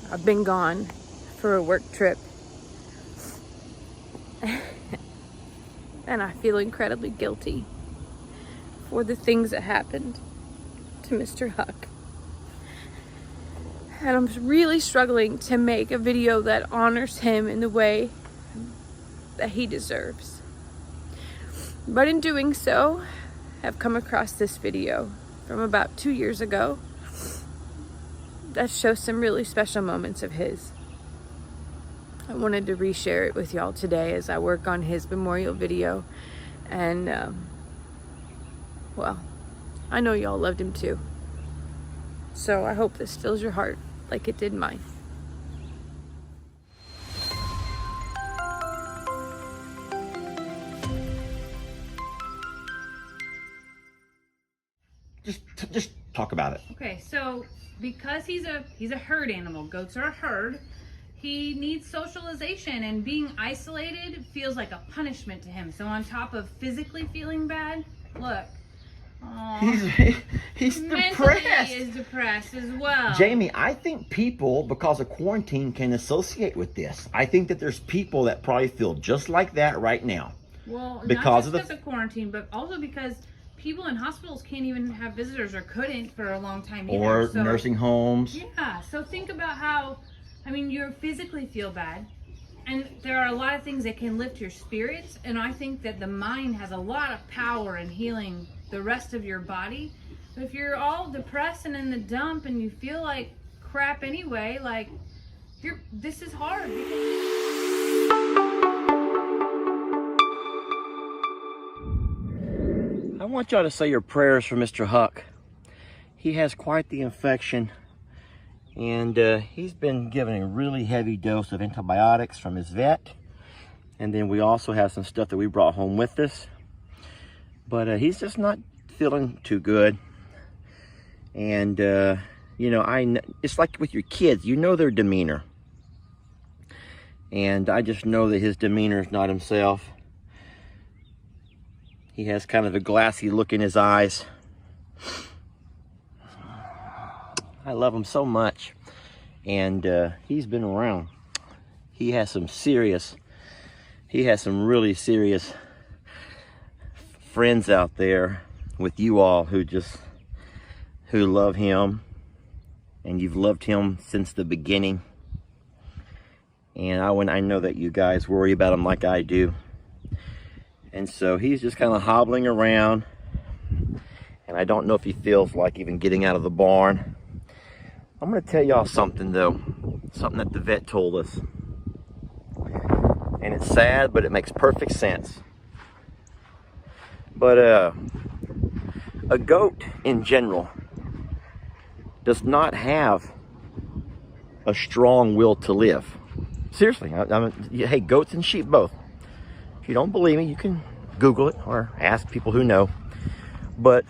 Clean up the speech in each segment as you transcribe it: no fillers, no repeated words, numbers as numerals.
I've been gone for a work trip. And I feel incredibly guilty for the things that happened to Mr. Huck. And I'm really struggling to make a video that honors him in the way that he deserves. But in doing so, I've come across this video from about 2 years ago that shows some really special moments of his. I wanted to reshare it with y'all today as I work on his memorial video. And, well, I know y'all loved him too. So I hope this fills your heart like it did mine. Just talk about it. Okay, so because he's a herd animal, goats are a herd, he needs socialization, and being isolated feels like a punishment to him. So on top of physically feeling bad, look, he's mentally depressed. He is depressed as well. Jamie, I think people, because of quarantine, can associate with this. I think that there's people that probably feel just like that right now. Well, because not just because of quarantine, but also because people in hospitals can't even have visitors, or couldn't for a long time either. Or nursing homes. Yeah, so think about how, I mean, you physically feel bad, and there are a lot of things that can lift your spirits, and I think that the mind has a lot of power in healing the rest of your body. But if you're all depressed and in the dump and you feel like crap anyway, like, this is hard. I want y'all to say your prayers for Mr. Huck. He has quite the infection, and he's been given a really heavy dose of antibiotics from his vet. And then we also have some stuff that we brought home with us. But he's just not feeling too good. And, you know, it's like with your kids, you know their demeanor. And I just know that his demeanor is not himself. He has kind of a glassy look in his eyes. I love him so much. And he's been around. He has some really serious friends out there with you all who love him. And you've loved him since the beginning. And I know that you guys worry about him like I do. And so he's just kind of hobbling around. And I don't know if he feels like even getting out of the barn. I'm going to tell y'all something, though. Something that the vet told us. And it's sad, but it makes perfect sense. But a goat in general does not have a strong will to live. Seriously. Hey, goats and sheep both. If you don't believe me, you can Google it or ask people who know. But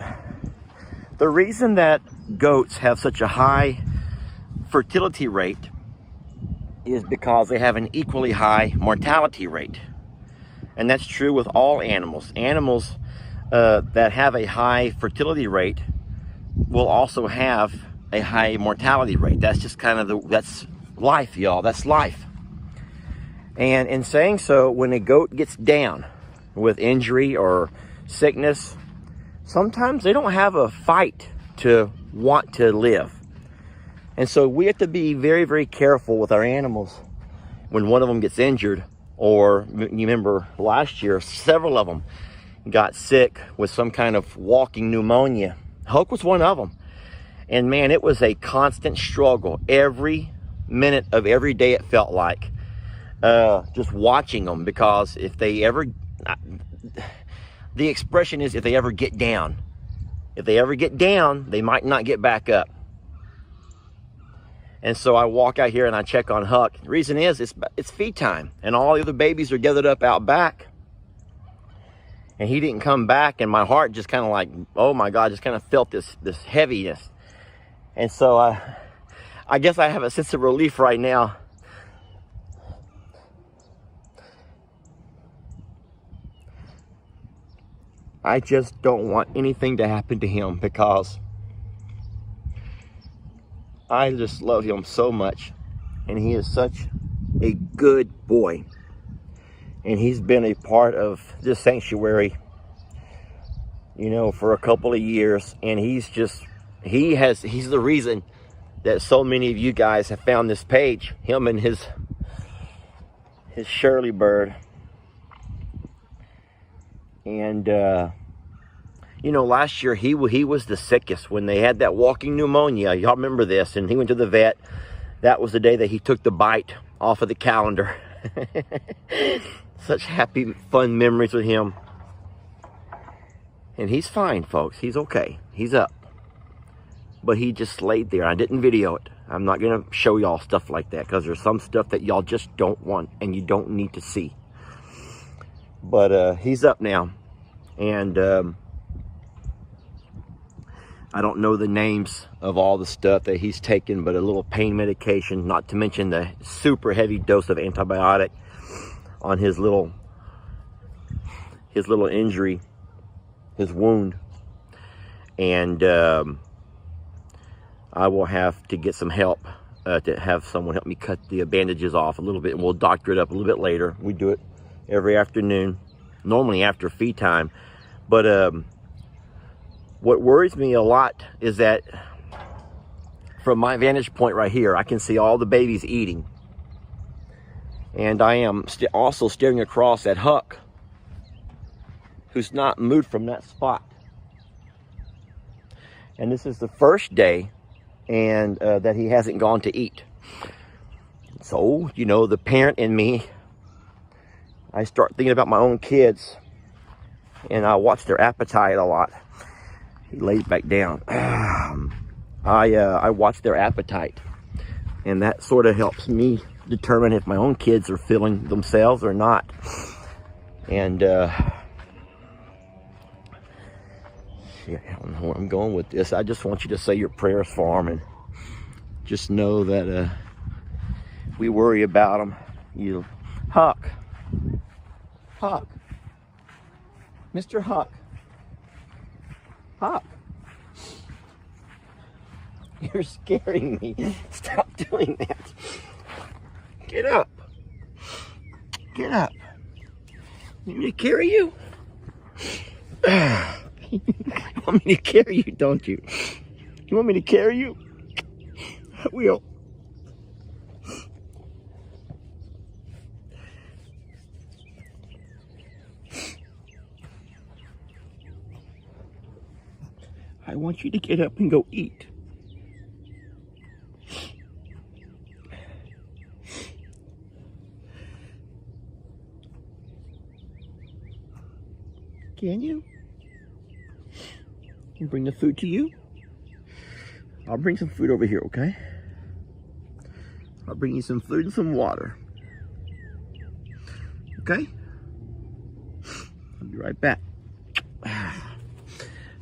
the reason that goats have such a high fertility rate is because they have an equally high mortality rate. And that's true with all animals. Animals that have a high fertility rate will also have a high mortality rate. That's just kind of that's life, y'all. That's life. And in saying so, when a goat gets down with injury or sickness, sometimes they don't have a fight to want to live. And so we have to be very, very careful with our animals when one of them gets injured. Or you remember last year, several of them got sick with some kind of walking pneumonia. Huck was one of them. And man, it was a constant struggle every minute of every day, it felt like. Just watching them, because if they ever, the expression is if they ever get down. If they ever get down, they might not get back up. And so I walk out here and I check on Huck. The reason is it's feed time, and all the other babies are gathered up out back. And he didn't come back, and my heart just kind of like, oh my God, just kind of felt this heaviness. And so I guess I have a sense of relief right now. I just don't want anything to happen to him, because I just love him so much. and he is such a good boy. And he's been a part of this sanctuary, you know, for a couple of years. And he's the reason that so many of you guys have found this page. Him and his Shirley bird. And you know, last year he was the sickest when they had that walking pneumonia. Y'all remember this? And he went to the vet. That was the day that he took the bite off of the calendar. Such happy, fun memories with him. And he's fine, folks. He's okay. He's up. But he just laid there. I didn't video it. I'm not going to show y'all stuff like that, because there's some stuff that y'all just don't want and you don't need to see. But he's up now. And I don't know the names of all the stuff that he's taken, but a little pain medication, not to mention the super heavy dose of antibiotic on his little injury, his wound. And I will have to get some help to have someone help me cut the bandages off a little bit, and we'll doctor it up a little bit later. We do it every afternoon, normally after feed time. But what worries me a lot is that from my vantage point right here, I can see all the babies eating. And I am also staring across at Huck, who's not moved from that spot. And this is the first day and that he hasn't gone to eat. So, you know, the parent in me, I start thinking about my own kids, and I watch their appetite a lot. He laid back down. I watch their appetite, and that sort of helps me determine if my own kids are filling themselves or not. And I don't know where I'm going with this. I just want you to say your prayers for them, and just know that we worry about them. You, Huck, Mr. Huck, you're scaring me. Stop doing that. Get up. Get up. You want me to carry you? You want me to carry you, don't you? You want me to carry you? I will. I want you to get up and go eat. Can you? Can you bring the food to you? I'll bring some food over here, okay? I'll bring you some food and some water. Okay? I'll be right back.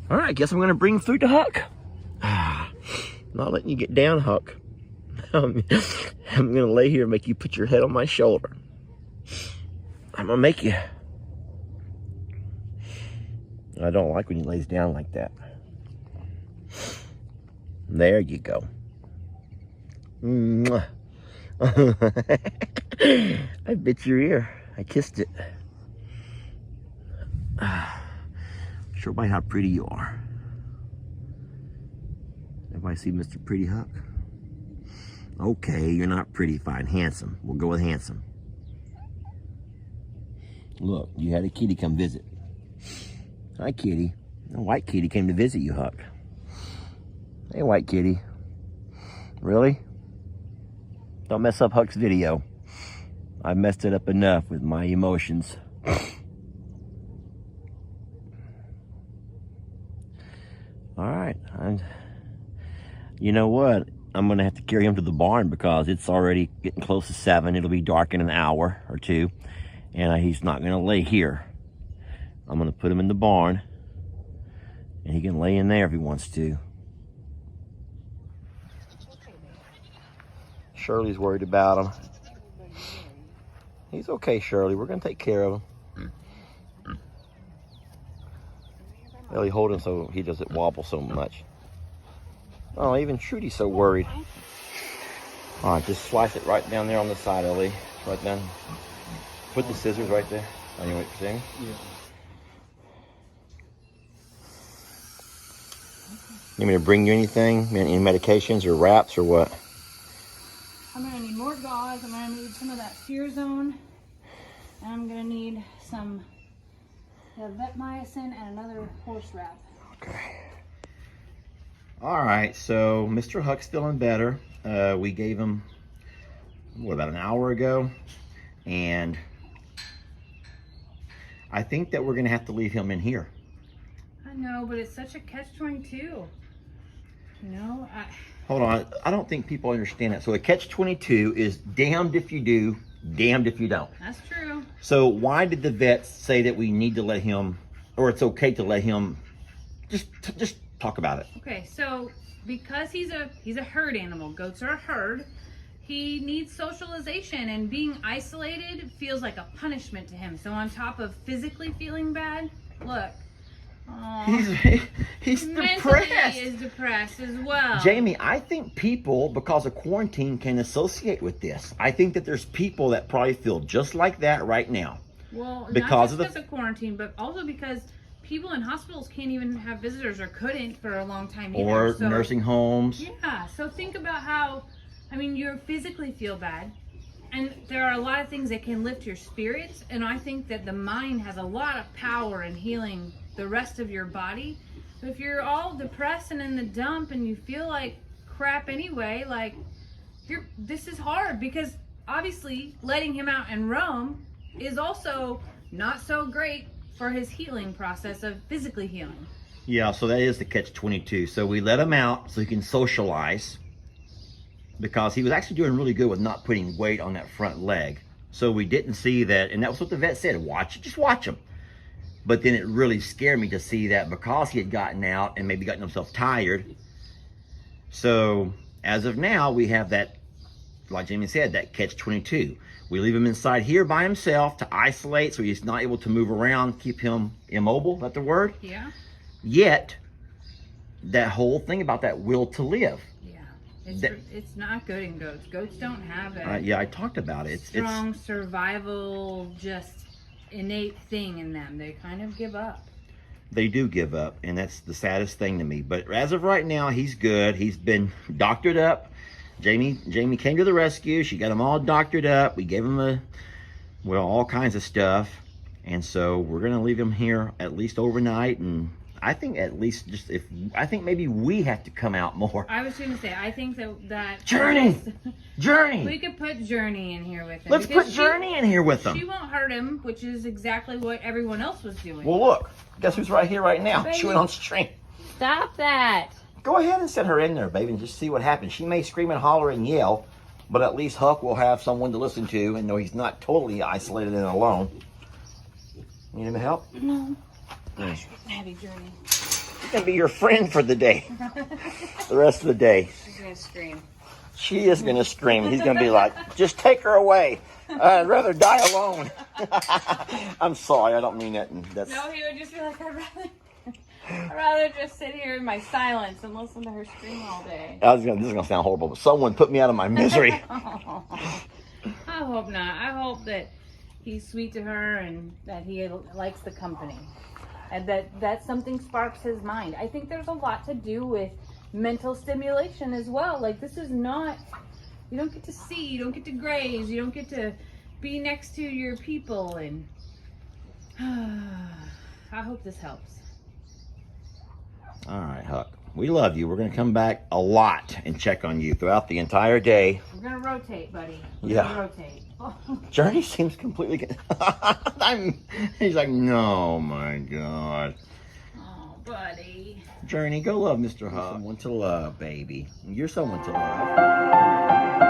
All right, I guess I'm gonna bring food to Huck. Not letting you get down, Huck. I'm gonna lay here and make you put your head on my shoulder. I'm gonna make you. I don't like when he lays down like that. There you go. Mwah. I bit your ear. I kissed it. Show everybody how pretty you are. Everybody see Mr. Pretty Huck? Okay, you're not pretty, fine. Handsome. We'll go with handsome. Look, you had a kitty come visit. Hi, kitty. A white kitty came to visit you, Huck. Hey, white kitty. Really? Don't mess up Huck's video. I messed it up enough with my emotions. All right. You know what? I'm going to have to carry him to the barn because it's already getting close to 7. It'll be dark in an hour or two. And he's not going to lay here. I'm going to put him in the barn. And he can lay in there if he wants to. Shirley's worried about him. He's okay, Shirley. We're going to take care of him. Ellie, hold him so he doesn't wobble so much. Oh, even Trudy's so worried. All right, just slice it right down there on the side, Ellie. Right down. Put the scissors right there. Oh, you know what you're saying? Yeah. You want me to bring you anything? Any medications or wraps or what? I'm gonna need more gauze. I'm gonna need some of that Fear Zone. And I'm gonna need some vetmycin and another horse wrap. Okay. All right, so Mr. Huck's feeling better. We gave him, what, about an hour ago? And I think that we're gonna have to leave him in here. I know, but it's such a catch-22. You know, Hold on, I don't think people understand that. So a catch-22 is damned if you do, damned if you don't. that's true. So why did the vets say that we need to let him, or it's okay to let him, just talk about it? Okay, so because he's a herd animal, goats are a herd, he needs socialization, and being isolated feels like a punishment to him. So on top of physically feeling bad, look. He's Mentally depressed. is depressed as well. Jamie, I think people, because of quarantine, can associate with this. I think that there's people that probably feel just like that right now. Well, because not just because of quarantine, but also because people in hospitals can't even have visitors, or couldn't for a long time either. Or So, nursing homes. yeah, so think about how, I mean, you physically feel bad, and there are a lot of things that can lift your spirits, and I think that the mind has a lot of power in healing the rest of your body. But if you're all depressed and in the dump and you feel like crap anyway, like, this is hard, because obviously letting him out and roam is also not so great for his healing process of physically healing. Yeah, so that is the catch-22. So we let him out so he can socialize, because he was actually doing really good with not putting weight on that front leg. So we didn't see that, and that was what the vet said, just watch him. But then it really scared me to see that, because he had gotten out and maybe gotten himself tired. So as of now, we have that, like Jamie said, that catch-22. We leave him inside here by himself to isolate, so he's not able to move around, keep him immobile, is that the word? Yeah. Yet, that whole thing about that will to live. Yeah. It's not good in goats. Goats don't have it. Yeah, I talked about it. Strong survival, just innate thing in them. They kind of give up. They do give up, and that's the saddest thing to me. But as of right now, he's good. He's been doctored up. Jamie came to the rescue. She got him all doctored up. We gave him all kinds of stuff. And so we're gonna leave him here at least overnight, and I think at least I think maybe we have to come out more. I was gonna say, I think that Journey! We could put Journey in here with him. Let's put Journey in here with him. She won't hurt him, which is exactly what everyone else was doing. Well, look, guess who's right here right now? Baby. Chewing on string. Stop that. Go ahead and set her in there, baby, and just see what happens. She may scream and holler and yell, but at least Huck will have someone to listen to and know he's not totally isolated and alone. Need any help? No. Gosh, heavy Journey. She's gonna be your friend for the day. The rest of the day. She's gonna scream. She is gonna scream. He's gonna be like, just take her away. I'd rather die alone. I'm sorry, I don't mean that. No, he would just be like, I'd rather just sit here in my silence and listen to her scream all day. This is gonna sound horrible, but someone put me out of my misery. I hope not. I hope that he's sweet to her and that he likes the company. And that something sparks his mind. I think there's a lot to do with mental stimulation as well. Like, this is not, you don't get to see, you don't get to graze, you don't get to be next to your people, and I hope this helps. All right, Huck. We love you. We're going to come back a lot and check on you throughout the entire day. We're going to rotate, buddy. We're Yeah. gonna rotate. Journey seems completely good. He's like, no, my God. Oh, buddy. Journey, go love Mr. Huck. Someone to love, baby. You're someone to love.